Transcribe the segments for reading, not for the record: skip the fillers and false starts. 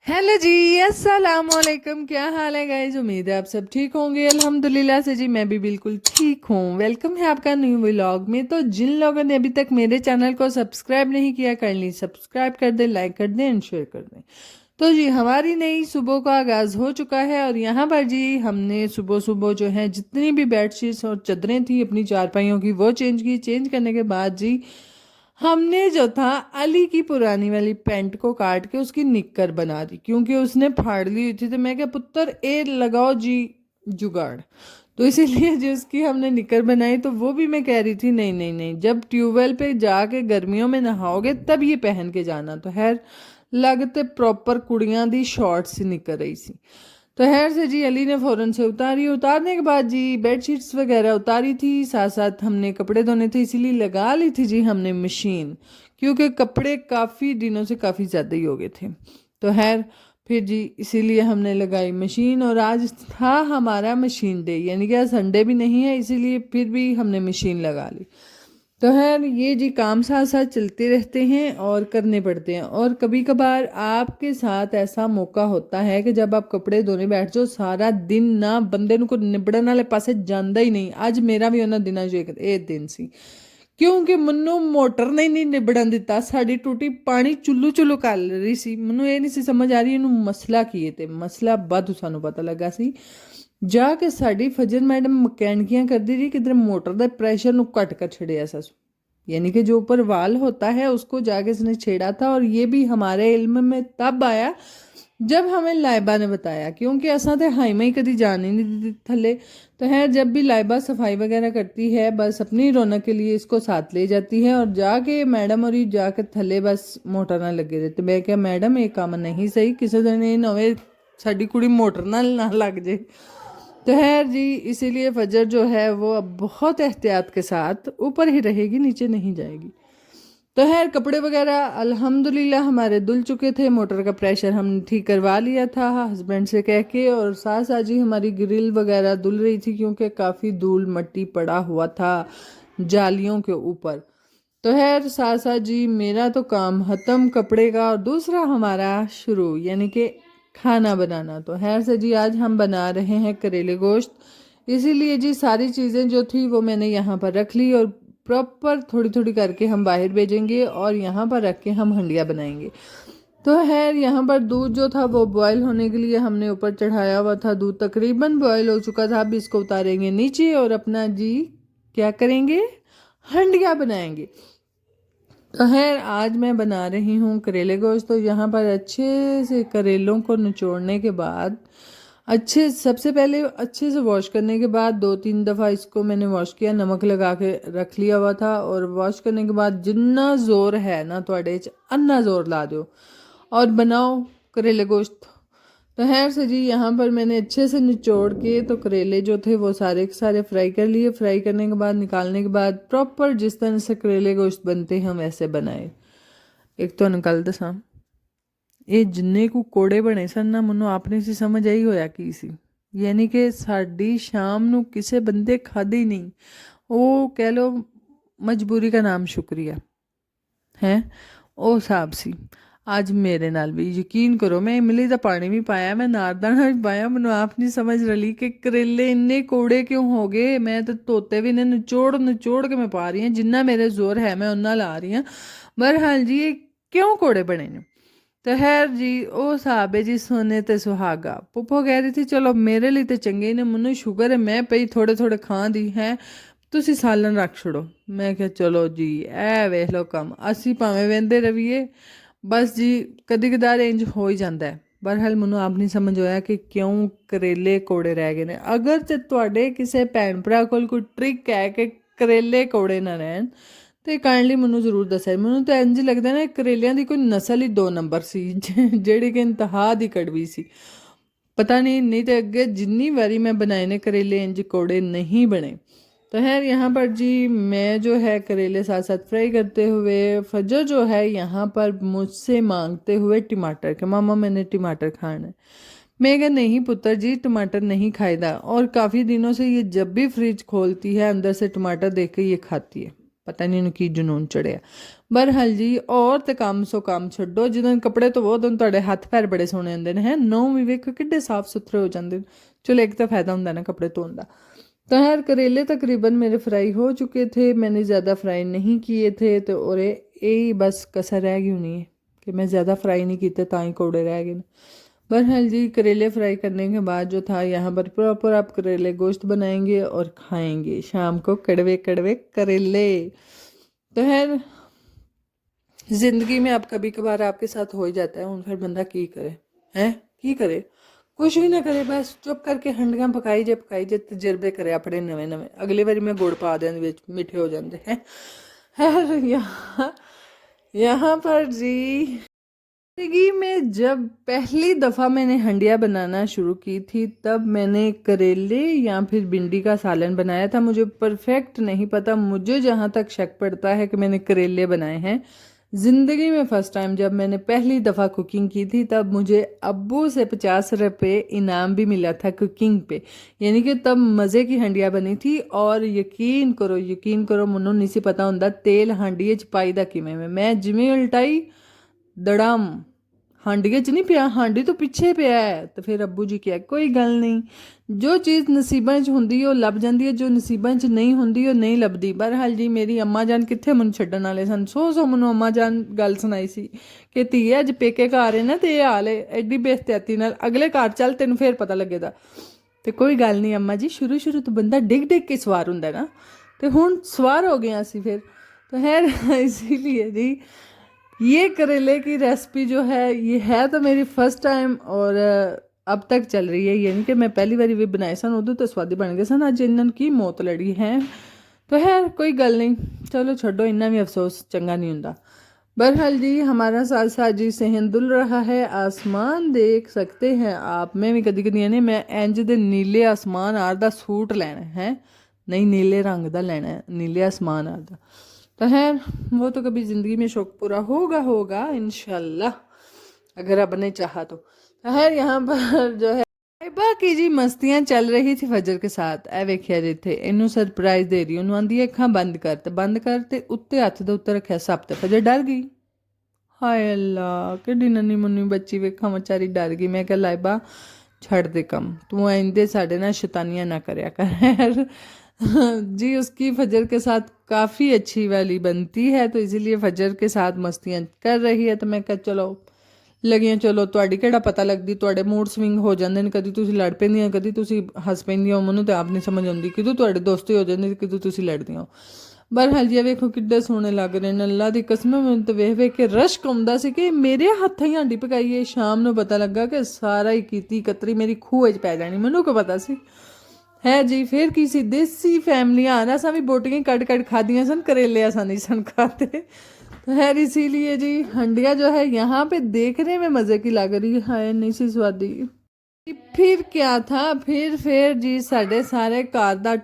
Hello जी, अस्सलाम वालेकुम। क्या हाल है गाइस? उम्मीद है आप सब ठीक होंगे। अल्हम्दुलिल्लाह से जी मैं भी बिल्कुल ठीक हूँ। वेलकम है आपका न्यू व्लॉग में। तो जिन लोगों ने अभी तक मेरे चैनल को सब्सक्राइब नहीं किया, कर ली सब्सक्राइब कर दें, लाइक कर दें एंड शेयर कर दें। तो जी हमारी नई सुबह का आगाज़ हो चुका है और यहाँ पर जी हमने सुबह सुबह जो है जितनी भी बेडशीट्स और चादरें थी अपनी चारपाइयों की वो चेंज की। चेंज करने के बाद जी हमने जो था अली की पुरानी वाली पैंट को काट के उसकी निक्कर बना दी, क्योंकि उसने फाड़ ली हुई थी। तो मैं क्या पुत्र ए लगाओ जी जुगाड़। तो इसीलिए जो उसकी हमने निक्कर बनाई, तो वो भी मैं कह रही थी नहीं नहीं नहीं, जब ट्यूबवेल पे जाके गर्मियों में नहाओगे तब ये पहन के जाना। तो खैर लगते प्रॉपर कुड़ियां दी शॉर्ट्स ही निकल रही सी। तो खैर से जी अली ने फ़ौरन से उतारी। उतारने के बाद जी बेडशीट्स वगैरह उतारी थी, साथ साथ हमने कपड़े धोने थे इसीलिए लगा ली थी जी हमने मशीन, क्योंकि कपड़े काफ़ी दिनों से काफ़ी ज़्यादा ही हो गए थे। तो खैर फिर जी इसीलिए हमने लगाई मशीन। और आज था हमारा मशीन डे, यानी कि संडे भी नहीं है, इसीलिए फिर भी हमने मशीन लगा ली। तो खैर ये जी काम साथ साथ चलते रहते हैं और करने पड़ते हैं। और कभी कभार आपके साथ ऐसा मौका होता है कि जब आप कपड़े धोने बैठ जाओ सारा दिन ना बंदे को निबड़न वाले पासे जाता ही नहीं। ਅੱਜ ਮੇਰਾ ਵੀ ਉਹਨਾਂ ਦਿਨਾਂ 'ਚ ਇਹ ਦਿਨ ਸੀ, ਕਿਉਂਕਿ ਮੈਨੂੰ ਮੋਟਰ ਨੇ ਨਹੀਂ ਨਿਬੜਨ ਦਿੱਤਾ। ਸਾਡੀ ਟੂਟੀ ਪਾਣੀ ਚੁੱਲੂ ਚੁੱਲੂ ਕਰ ਰਹੀ ਸੀ। ਮੈਨੂੰ ਇਹ ਨਹੀਂ ਸੀ ਸਮਝ ਆ ਰਹੀ ਇਹਨੂੰ ਮਸਲਾ ਕੀ ਹੈ। ਤੇ ਮਸਲਾ ਬਾਅਦ ਸਾਨੂੰ ਪਤਾ ਲੱਗਾ ਸੀ ਜਾ ਕੇ ਸਾਡੀ ਫਜਰ ਮੈਡਮ ਮਕੈਨਿਕੀਆਂ करती रही, किधर मोटर के प्रेशर ਨੂੰ ਘਟ कर छड़िया सा, यानी कि जो ऊपर वाल होता है उसको जाके इसने छेड़ा था। और ये भी हमारे इल्म में तब आया जब हमें लाइबा ने बताया, क्योंकि असा तो हाई में ही कभी जान ही नहीं दी थले। तो है जब भी लाइबा सफाई वगैरह करती है बस अपनी रौनक के लिए इसको साथ ले जाती है और जाके मैडम और ही जाके थले बस मोटर ना लगे रहते। मैं क्या मैडम ये काम नहीं सही, किसी दिन ये नवे साड़ी कुड़ी मोटर ना लग जाए। तो खैर जी इसीलिए फजर जो है वो अब बहुत एहतियात के साथ ऊपर ही रहेगी, नीचे नहीं जाएगी। तो खैर कपड़े वगैरह अल्हम्दुलिल्लाह हमारे धुल चुके थे, मोटर का प्रेशर हमने ठीक करवा लिया था हस्बैंड से कह के। और साथ साथ जी हमारी ग्रिल वगैरह धुल रही थी, क्योंकि काफ़ी धूल मट्टी पड़ा हुआ था जालियों के ऊपर। तो खैर साथ साथ जी मेरा तो काम ख़त्म कपड़े का, और दूसरा हमारा शुरू यानी कि खाना बनाना। तो खैर से जी आज हम बना रहे हैं करेले गोश्त। इसीलिए जी सारी चीज़ें जो थी वो मैंने यहाँ पर रख ली और प्रॉपर थोड़ी थोड़ी करके हम बाहर भेजेंगे और यहाँ पर रख के हम हंडिया बनाएंगे। तो खैर यहाँ पर दूध जो था वो बॉयल होने के लिए हमने ऊपर चढ़ाया हुआ था। दूध तकरीबन बॉयल हो चुका था। अब इसको उतारेंगे नीचे और अपना जी क्या करेंगे, हंडिया बनाएंगे। तो खैर आज मैं बना रही हूँ करेले गोश्त। तो यहाँ पर अच्छे से करेलों को निचोड़ने के बाद अच्छे सबसे पहले अच्छे से वॉश करने के बाद 2-3 दफ़ा इसको मैंने वॉश किया, नमक लगा के रख लिया हुआ था। और वॉश करने के बाद जितना ज़ोर है ना थोड़े अन्ना ज़ोर ला दो और बनाओ करेले गोश्त। तो खैर से जी यहाँ पर मैंने अच्छे से निचोड़ के तो करेले जो थे वो सारे के सारे फ्राई कर लिए। फ्राई करने के बाद निकालने के बाद प्रॉपर जिस तरह से करेले गोश्त बनते हैं हम वैसे बनाए। एक तो निकल दसा ये जिन्ने को कोड़े बने सन ना मनो आपने सी समझ आई होया की सी, यानी कि साड़ी शाम ਨੂੰ ਕਿਸੇ ਬੰਦੇ ਖਾਦੇ ਹੀ नहीं। वो कह लो मजबूरी का नाम शुक्रिया है ਉਹ ਹਿਸਾਬ ਸੀ। ਅੱਜ ਮੇਰੇ ਨਾਲ ਵੀ ਯਕੀਨ ਕਰੋ ਮੈਂ ਇਮਲੀ ਦਾ ਪਾਣੀ ਵੀ ਪਾਇਆ, ਮੈਂ ਨਾਰਦਾਣਾ ਵੀ ਪਾਇਆ, ਮੈਨੂੰ ਆਪ ਨਹੀਂ ਸਮਝ ਰਲੀ ਕਿ ਕਰੇਲੇ ਇੰਨੇ ਕੋੜੇ ਕਿਉਂ ਹੋ ਗਏ। ਮੈਂ ਤਾਂ ਧੋਤੇ ਵੀ ਨੇ ਨਿਚੋੜ ਨਿਚੋੜ ਕੇ ਮੈਂ ਪਾ ਰਹੀ ਹਾਂ, ਜਿੰਨਾ ਮੇਰੇ ਜ਼ੋਰ ਹੈ मैं उन्ना ला रही हाँ। बहरहाल जी ये क्यों कोड़े बने ने। तो खैर जी ਉਹ ਹਿਸਾਬ है जी सोने ते सुहागा। पुप्पो कह रही थी चलो मेरे लिए तो चंगे ने, ਮੈਨੂੰ शुगर है मैं पई थोड़े थोड़े ਖਾਂ ਦੀ ਹੈ, ਤੁਸੀਂ ਸਾਲਨ ਰੱਖ ਛੜੋ। ਮੈਂ ਕਿਹਾ ਚਲੋ ਜੀ ਇਹ ਵੇਖ ਲਓ ਕੰਮ, ਅਸੀਂ ਭਾਵੇਂ ਵਹਿੰਦੇ ਰਹੀਏ बस जी कदी कदार इंज हो ही जाता है। बहरहाल ਮੈਨੂੰ ਆਪ ਨਹੀਂ ਸਮਝ ਆਇਆ ਕਿ ਕਿਉਂ ਕਰੇਲੇ ਕੋੜੇ ਰਹਿ ਗਏ ਨੇ। ਅਗਰ ਤੇ ਤੁਹਾਡੇ ਕਿਸੇ ਭੈਣ ਭਰਾ ਕੋਲ ਕੋਈ ਟ੍ਰਿਕ ਹੈ ਕਿ ਕਰੇਲੇ ਕੋੜੇ ਨਾ ਰਹਿਣ ਤੇ ਕਾਈਂਡਲੀ ਮੈਨੂੰ ਜ਼ਰੂਰ ਦੱਸਿਆ। ਮੈਨੂੰ ਤਾਂ ਇੰਜ ਲੱਗਦਾ ਨਾ ਕਰੇਲਿਆਂ ਦੀ ਕੋਈ ਨਸਲ ਹੀ 2 ਨੰਬਰ ਸੀ ਜਿਹੜੀ ਕਿ ਇੰਤਹਾ ਦੀ ਕੜਵੀ ਸੀ। पता नहीं तो अगे जिन्नी बारी मैं बनाए ने करेले इंज कोड़े नहीं बने। तो खैर यहाँ पर जी मैं जो है करेले साथ साथ फ्राई करते हुए फजर जो है यहाँ पर मुझसे मांगते हुए टमाटर के मामा मैंने टमाटर खाना है। मैं कहा नहीं पुत्र जी टमाटर नहीं खाएगा। और काफ़ी दिनों से ये जब भी फ्रिज खोलती है अंदर से टमाटर देख के ये खाती है, पता नहीं उनकी जुनून चढ़िया। ਬਹਰਹਾਲ ਜੀ ਔਰ ਤੇ ਕੰਮ ਸੋ ਕੰਮ ਛੱਡੋ, ਜਦੋਂ ਕੱਪੜੇ ਧੋਵੋ ਉਦੋਂ ਤੁਹਾਡੇ ਹੱਥ ਪੈਰ ਬੜੇ ਸੋਹਣੇ ਹੁੰਦੇ ਨੇ ਹੈ, ਨਹੁੰ ਵੀ ਵੇਖੋ ਕਿੱਡੇ ਸਾਫ਼ ਸੁਥਰੇ ਹੋ ਜਾਂਦੇ ਨੇ। चलो एक तो फ़ायदा ਹੁੰਦਾ ना कपड़े धोने का। तो यार करेले तकरीबन मेरे फ्राई हो चुके थे, मैंने ज़्यादा फ्राई नहीं किए थे, तो और यही बस कसर रह गई होनी है कि मैं ज़्यादा फ्राई नहीं किए ता ही कौड़े रह गए। बहरहाल जी करेले फ्राई करने के बाद जो था यहाँ पर प्रॉपर आप करेले गोश्त बनाएंगे और खाएंगे शाम को कड़वे कड़वे करेले। तो यार ज़िंदगी में आप कभी कभार आपके साथ हो ही जाता है, फिर बंदा की करे हैं, की करे, कुछ भी ना करे, बस चुप करके हंडियां पकाई जे तजर्बे करे अपने नवे नवे। अगली बारी मैं गुड़ पा दें विच मिठे हो जाते हैं। यहाँ पर जी जिंदगी में जब पहली दफ़ा मैंने हंडिया बनाना शुरू की थी तब मैंने करेले या फिर भिंडी का सालन बनाया था। मुझे परफेक्ट नहीं पता, मुझे जहाँ तक शक पड़ता है कि मैंने करेले बनाए हैं। ज़िंदगी में फ़र्स्ट टाइम जब मैंने पहली दफ़ा कुकिंग की थी तब मुझे अब्बू से 50 रुपये इनाम भी मिला था कुकिंग पे, यानी कि तब मज़े की हंडिया बनी थी। और यकीन करो मनु नहीं सी पता होंदा तेल हांडिए च पाईदा किवें। मैं जिवें उल्टाई दड़म हांडिए च नहीं पिया, हांडी तो पिछे पिया है। तो फिर अब्बू जी क्या कोई गल नहीं, जो चीज़ नसीबां च हुंदी है लभ जाती है, जो नसीबां च नहीं हुंदी नहीं लभदी। बहरहाल जी मेरी अम्मा जान कित्थे मैनूं छड्डण वाले सन, सौ मैनूं अम्मा जान गल सुनाई सी कि धीए अज पेके घर है ना ते हाल है एडी बेहतियाती नाल, अगले घर चल तेनों फिर पता लगेगा। तो कोई गल नहीं अम्मा जी, शुरू शुरू तो बंदा डिग डिग के सवार हुंदा ना, तो हुण सवार हो गया असीं फिर। तो खैर इसीलिए जी ये करेले की रेसिपी जो है ये है तो मेरी फर्स्ट टाइम और अब तक चल रही है, यानी कि मैं पहली बारी भी बनाए सन उदों तो स्वादी बन गए सन, अज इन्होंने की मौत लड़ी है। तो है कोई गल नहीं, चलो छोड़ो, इन्ना भी अफसोस चंगा नहीं होंदा। बहरहाल जी हमारा साथ साथ जी सहन दुल रहा है, आसमान देख सकते हैं आप। मैं भी कदी कदी ने मैं इंज दे नीले आसमान आर दा सूट लेना है, नहीं नीले रंग का लेना है, नीले आसमान आर दा। तो है वो तो कभी ज़िंदगी में शौक पूरा होगा इंशाल्लाह, अगर रब ने चाहा तो। है यहाँ पर जो है बाकी जी मस्तियाँ चल रही थी फजर के साथ। ए वेखिया जी थे इनू सरप्राइज दे रही, उन्होंने आंदी अखां बंद कर ते उत्ते हत्थ दे उत्ते रखिया सप ते फजर डर गई। हाय अल्लाह किड्डी नन्नी मुन्नी बच्ची वेखा बेचारी डर गई। मैं क्या लाइबा छड़ दे कम, तू आइंदे साढ़े ना शैतानियाँ ना करया कर। जी उसकी फजर के साथ काफ़ी अच्छी वाली बनती है, तो इसीलिए फजर के साथ मस्तियाँ कर रही है। तो मैं कहा चलो लगियां, चलो ਤੁਹਾਡੀ ਕਿਹੜਾ ਪਤਾ ਲੱਗਦੀ, ਤੁਹਾਡੇ ਮੂਡ ਸਵਿੰਗ ਹੋ ਜਾਂਦੇ ਨੇ, ਕਦੀ ਤੁਸੀਂ ਲੜ ਪੈਂਦੀਆਂ ਕਦੀ ਤੁਸੀਂ ਹੱਸ ਪੈਂਦੀਆਂ ਹੋ, ਮੈਨੂੰ ਤਾਂ ਆਪ ਨਹੀਂ ਸਮਝ ਆਉਂਦੀ ਕਿਦੋਂ ਤੁਹਾਡੇ ਦੋਸਤੀ ਹੋ ਜਾਂਦੀ ਕਿਦੋਂ ਤੁਸੀਂ ਲੜਦੀਆਂ ਹੋ। ਬਹਰਹਾਲ ਜੀ ਵੇਖੋ ਕਿੱਡੇ ਸੋਹਣੇ ਲੱਗ ਰਹੇ ਨੇ, ਅੱਲਾ ਦੀ ਕਸਮ ਮੈਨੂੰ ਤਾਂ ਵੇਖ ਕੇ ਰਸ਼ਕ ਆਉਂਦਾ ਸੀ ਕਿ ਮੇਰੇ ਹੱਥਾਂ ਹੀ ਹਾਂਡੀ ਪਕਾਈ ਹੈ। ਸ਼ਾਮ ਨੂੰ ਪਤਾ ਲੱਗਾ ਕਿ ਸਾਰਾ ਹੀ ਕੀਤੀ ਕਤਰੀ ਮੇਰੀ ਖੂਹ 'ਚ ਪੈ ਜਾਣੀ, ਮੈਨੂੰ ਕੀ ਪਤਾ ਸੀ। है जी फिर किसी देसी फैमिलियां आना सा भी बोटियां कट कट खादियां सन, करेले असा नहीं सन खाते। तो खैर इसीलिए जी हंडिया जो है यहाँ पे देखने में मज़े की लग रही है, नहीं सी स्वादी। फिर क्या था, फिर जी साढ़े सारे घर का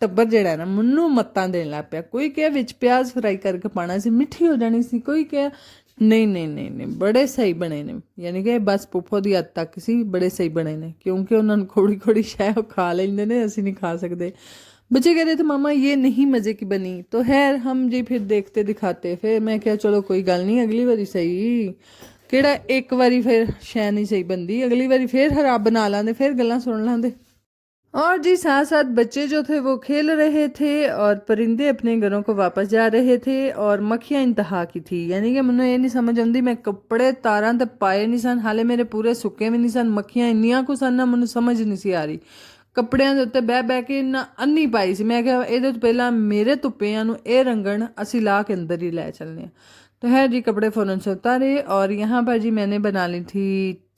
टब्बर जड़ा ना मन्नू मत्तां देन लग पिया। कोई क्या विच प्याज फ्राई करके पाना सी मिठी हो जानी सी, कोई क्या नहीं बड़े सही बने ने, यानी कि बस पुप्पो दी हद तक सी बड़े सही बने ने, क्योंकि उन्होंने खोड़ी शह खा लेंदे ने, असी नहीं खा सकते। बच्चे कह रहे थे मामा ये नहीं मज़े की बनी, तो खैर हम जी फिर देखते दिखाते। फिर मैं क्या चलो कोई गल नहीं, अगली बारी सही केड़ा एक बारी फिर शह नहीं सही बनती, अगली बारी फिर खराब बना लाते, फिर गल्लां सुन लाते। और जी साथ साथ बच्चे जो थे वो खेल रहे थे और परिंदे अपने घरों को वापस जा रहे थे और मक्खियाँ इंतहा की थी। यानी कि मैंने ये नहीं समझ आती, मैं कपड़े तारा तो पाए नहीं सन, हाले मेरे पूरे सुके भी नहीं सन, मक्खियाँ इन्नियां को सन ना मैंने समझ नहीं सी आ रही। ਕੱਪੜਿਆਂ ਦੇ ਉੱਤੇ ਬਹਿ ਕੇ ਨਾ ਅੰਨੀ ਪਾਈ ਸੀ। ਮੈਂ ਕਿਹਾ ਇਹਦੇ ਤੋਂ ਪਹਿਲਾਂ ਮੇਰੇ ਧੁੱਪਿਆਂ ਨੂੰ ਇਹ रंगण ਅਸੀਂ ला के अंदर ही ले चलने। तो है जी कपड़े फ़ौरन से उतारे और यहाँ पर जी मैंने बना ली थी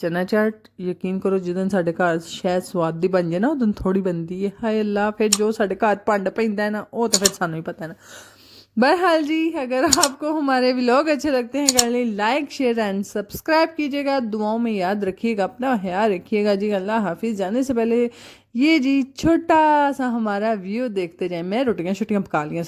चना चाट। यकीन करो जिदन साढ़े घर शायद स्वाद दी बन जाए ना उदन थोड़ी बनती है। हाय अल्लाह फिर जो साढ़े घर भंड पैंदा है ना वो तो फिर सानू ही पता है ना। बहरहाल जी अगर आपको हमारे व्लॉग अच्छे लगते हैं कर लाइक शेयर एंड सब्सक्राइब कीजिएगा, दुआओं में याद रखिएगा, अपना ख्याल रखिएगा जी। अल्लाह हाफिज़। जाने से पहले ये जी छोटा सा हमारा व्यू देखते जाए। मैं रोटियां पका लियां।